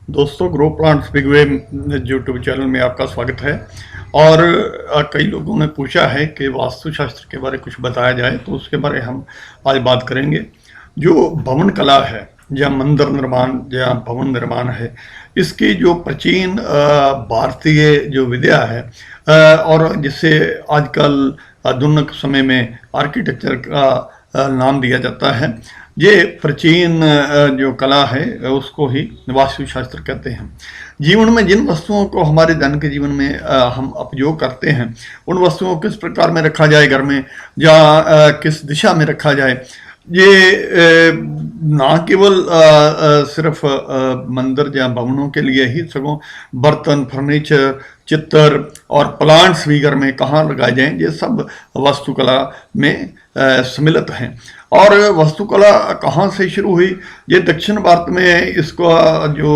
दोस्तों, grow plants big way YouTube channel में आपका स्वागत है। और कई लोगों ने पूछा है कि वास्तुशास्त्र के बारे में कुछ बताया जाए, तो उसके बारे हम आज बात करेंगे। जो भवन कला है या मंदिर निर्माण या भवन निर्माण है, इसकी जो प्राचीन भारतीय जो विद्या है और जिसे आजकल आधुनिक समय में आर्किटेक्चर का नाम दिया जाता है, ये प्राचीन जो कला है उसको ही वास्तुशास्त्र कहते हैं। जीवन में जिन वस्तुओं को हमारे दैन के जीवन में हम उपयोग करते हैं, उन वस्तुओं को किस प्रकार में रखा जाए घर में, या किस दिशा में रखा जाए, ये ना केवल सिर्फ मंदिर या भवनों के लिए ही, सगों बर्तन, फर्नीचर, चित्र और प्लांट्स भी घर में कहाँ लगाए जाएं, ये सब वास्तुकला में सम्मिलित हैं। और वास्तुकला कहाँ से शुरू हुई? ये दक्षिण भारत में इसको जो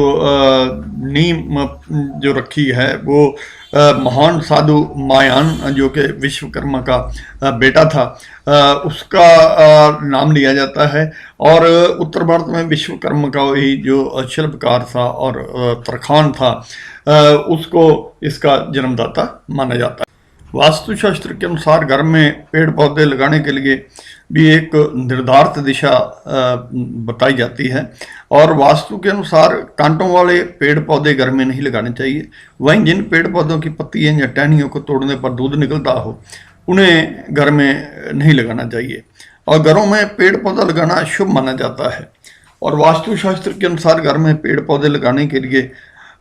नींव जो रखी है वो महान साधु मायान, जो कि विश्वकर्मा का बेटा था, उसका नाम लिया जाता है। और उत्तर भारत में विश्वकर्मा का ही जो शिल्पकार था और तरखान था, उसको इसका जन्मदाता माना जाता है। वास्तुशास्त्र के अनुसार घर में पेड़ पौधे लगाने के लिए भी एक निर्धारित दिशा बताई जाती है। और वास्तु के अनुसार कांटों वाले पेड़ पौधे घर में नहीं लगाने चाहिए। वहीं जिन पेड़ पौधों की पत्तियां या टहनियों को तोड़ने पर दूध निकलता हो, उन्हें घर में नहीं लगाना चाहिए। और घरों में पेड़ पौधा लगाना शुभ माना जाता है। और वास्तुशास्त्र के अनुसार घर में पेड़ पौधे लगाने के लिए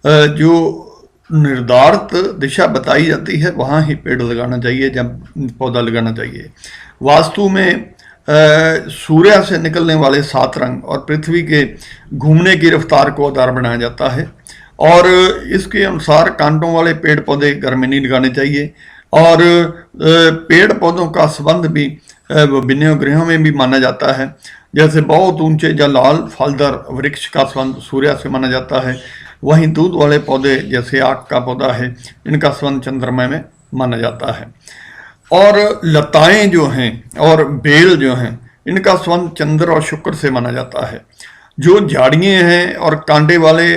जो निर्धारित दिशा बताई जाती है, वहाँ ही पेड़ लगाना चाहिए, जब पौधा लगाना चाहिए। वास्तु में सूर्य से निकलने वाले 7 रंग और पृथ्वी के घूमने की रफ्तार को आधार बनाया जाता है। और इसके अनुसार कांटों वाले पेड़ पौधे घर में नहीं लगाने चाहिए। और पेड़ पौधों का संबंध भी विभिन्न ग्रहों में भी माना जाता है। जैसे बहुत ऊंचे या लाल फलदार वृक्ष का संबंध सूर्य से माना जाता है। वहीं दूध वाले पौधे जैसे आक का पौधा है, इनका संबंध चंद्रमा में माना जाता है। और लताएं जो हैं और बेल जो हैं, इनका संबंध चंद्र और शुक्र से माना जाता है। जो झाड़ियाँ हैं और कांटे वाले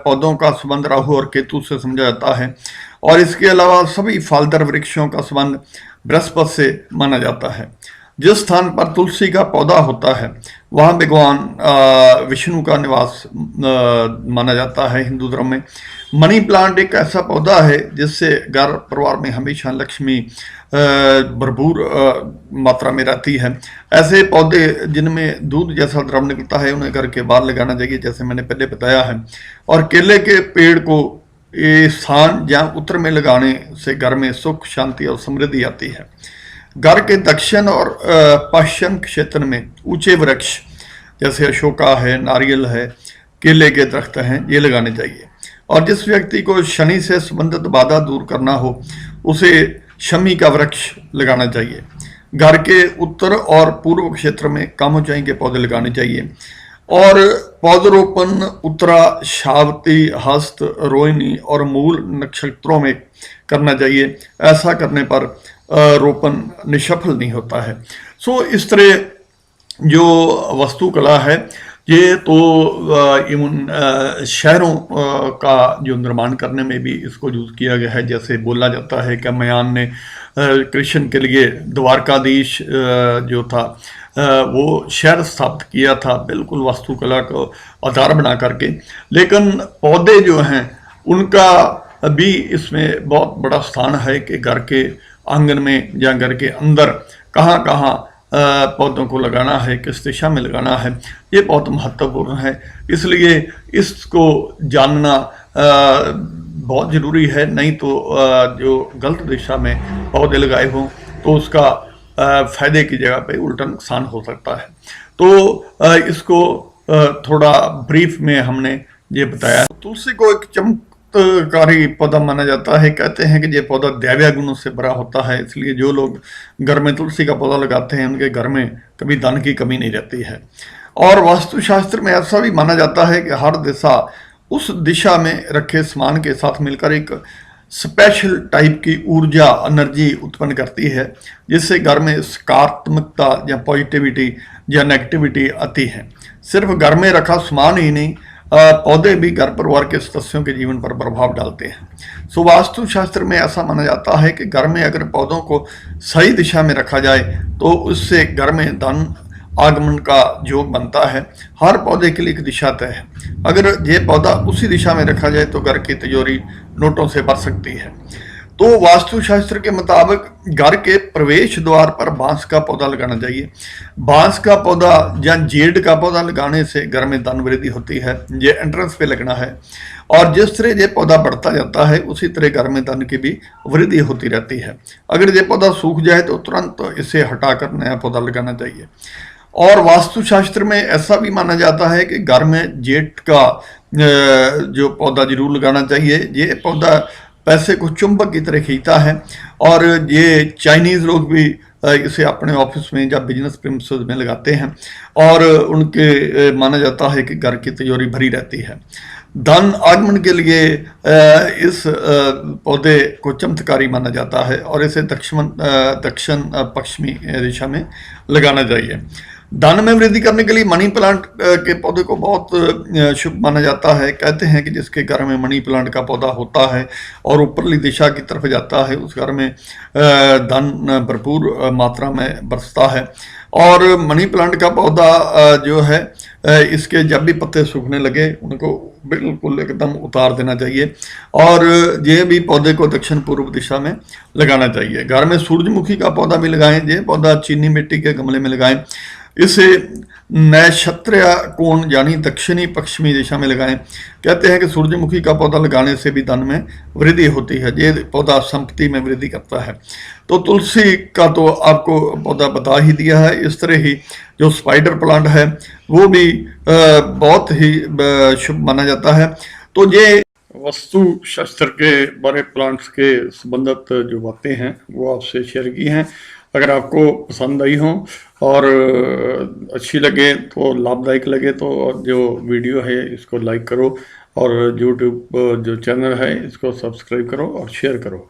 पौधों का संबंध राहु और केतु से समझा जाता है। और इसके अलावा सभी फलदार वृक्षों का संबंध बृहस्पति से माना जाता है। जिस स्थान पर तुलसी का पौधा होता है, वहाँ भगवान विष्णु का निवास माना जाता है हिंदू धर्म में। मनी प्लांट एक ऐसा पौधा है जिससे घर परिवार में हमेशा लक्ष्मी भरपूर मात्रा में रहती है। ऐसे पौधे जिनमें दूध जैसा द्रव निकलता है, उन्हें घर के बाहर लगाना चाहिए, जैसे मैंने पहले बताया है। और केले के पेड़ को ये स्थान जहाँ उत्तर में लगाने से घर में सुख, शांति और समृद्धि आती है। घर के दक्षिण और पश्चिम क्षेत्र में ऊंचे वृक्ष जैसे अशोका है, नारियल है, केले के दरख्त हैं, ये लगाने चाहिए। और जिस व्यक्ति को शनि से संबंधित बाधा दूर करना हो, उसे शमी का वृक्ष लगाना चाहिए। घर के उत्तर और पूर्व क्षेत्र में कामोचाई के पौधे लगाने चाहिए। और पौधरोपण उत्तरा, शावती, हस्त, रोहिणी और मूल नक्षत्रों में करना चाहिए। ऐसा करने पर रोपण निष्फल नहीं होता है। सो इस तरह जो वास्तुकला है, ये तो इवन शहरों का जो निर्माण करने में भी इसको यूज किया गया है। जैसे बोला जाता है कि मयान ने कृष्ण के लिए द्वारकाधीश जो था वो शहर स्थापित किया था, बिल्कुल वास्तुकला को आधार बना करके। लेकिन पौधे जो हैं उनका भी इसमें बहुत बड़ा स्थान है कि घर के आंगन में या घर के अंदर कहाँ कहाँ पौधों को लगाना है, किस दिशा में लगाना है, ये बहुत महत्वपूर्ण है। इसलिए इसको जानना बहुत ज़रूरी है। नहीं तो जो गलत दिशा में पौधे लगाए हों तो उसका फायदे की जगह पे उल्टा नुकसान हो सकता है। तो इसको थोड़ा ब्रीफ में हमने ये बताया। तुलसी को एक चमत्कारी पौधा माना जाता है। कहते हैं कि ये पौधा दैवीय गुणों से भरा होता है, इसलिए जो लोग घर में तुलसी का पौधा लगाते हैं, उनके घर में कभी धन की कमी नहीं रहती है। और वास्तुशास्त्र में ऐसा भी माना जाता है कि हर दिशा उस दिशा में रखे सामान के साथ मिलकर एक स्पेशल टाइप की ऊर्जा, एनर्जी उत्पन्न करती है, जिससे घर में सकारात्मकता या पॉजिटिविटी या नेगेटिविटी आती है। सिर्फ घर में रखा सामान ही नहीं, पौधे भी घर परिवार के सदस्यों के जीवन पर प्रभाव डालते हैं। सो वास्तुशास्त्र में ऐसा माना जाता है कि घर में अगर पौधों को सही दिशा में रखा जाए तो उससे घर में धन आगमन का योग बनता है। हर पौधे के लिए एक दिशा तय है। अगर ये पौधा उसी दिशा में रखा जाए तो घर की तिजोरी नोटों से भर सकती है। तो वास्तुशास्त्र के मुताबिक घर के प्रवेश द्वार पर बांस का पौधा लगाना चाहिए। बांस का पौधा या जेड का पौधा लगाने से घर में धन वृद्धि होती है। ये एंट्रेंस पे लगना है और जिस तरह ये पौधा बढ़ता जाता है उसी तरह घर में धन की भी वृद्धि होती रहती है। अगर ये पौधा सूख जाए तो तुरंत इसे हटाकर नया पौधा लगाना चाहिए। और वास्तुशास्त्र में ऐसा भी माना जाता है कि घर में जेठ का जो पौधा जरूर लगाना चाहिए। ये पौधा पैसे को चुंबक की तरह खींचता है और ये चाइनीज लोग भी इसे अपने ऑफिस में या बिजनेस प्रेमिसेस में लगाते हैं और उनके माना जाता है कि घर की तिजोरी भरी रहती है। धन आगमन के लिए इस पौधे को चमत्कारी माना जाता है और इसे दक्षिण पश्चिमी दिशा में लगाना चाहिए। धन में वृद्धि करने के लिए मनी प्लांट के पौधे को बहुत शुभ माना जाता है। कहते हैं कि जिसके घर में मनी प्लांट का पौधा होता है और ऊपरली दिशा की तरफ जाता है उस घर में धन भरपूर मात्रा में बरसता है। और मनी प्लांट का पौधा जो है इसके जब भी पत्ते सूखने लगे उनको बिल्कुल एकदम उतार देना चाहिए और ये भी पौधे को दक्षिण पूर्व दिशा में लगाना चाहिए। घर में सूरजमुखी का पौधा भी लगाएं। ये पौधा चीनी मिट्टी के गमले में लगाएं। इसे नक्षत्रीय कोण यानी दक्षिणी पश्चिमी दिशा में लगाएं। कहते हैं कि सूरजमुखी का पौधा लगाने से भी धन में वृद्धि होती है। ये पौधा संपत्ति में वृद्धि करता है। तो तुलसी का तो आपको पौधा बता ही दिया है। इस तरह ही जो स्पाइडर प्लांट है वो भी बहुत ही शुभ माना जाता है। तो ये वास्तु शास्त्र के बारे प्लांट्स के संबंधित जो बातें हैं वो आपसे शेयर की हैं। अगर आपको पसंद आई हो और अच्छी लगे तो लाभदायक लगे तो जो वीडियो है इसको लाइक करो और यूट्यूब जो चैनल है इसको सब्सक्राइब करो और शेयर करो।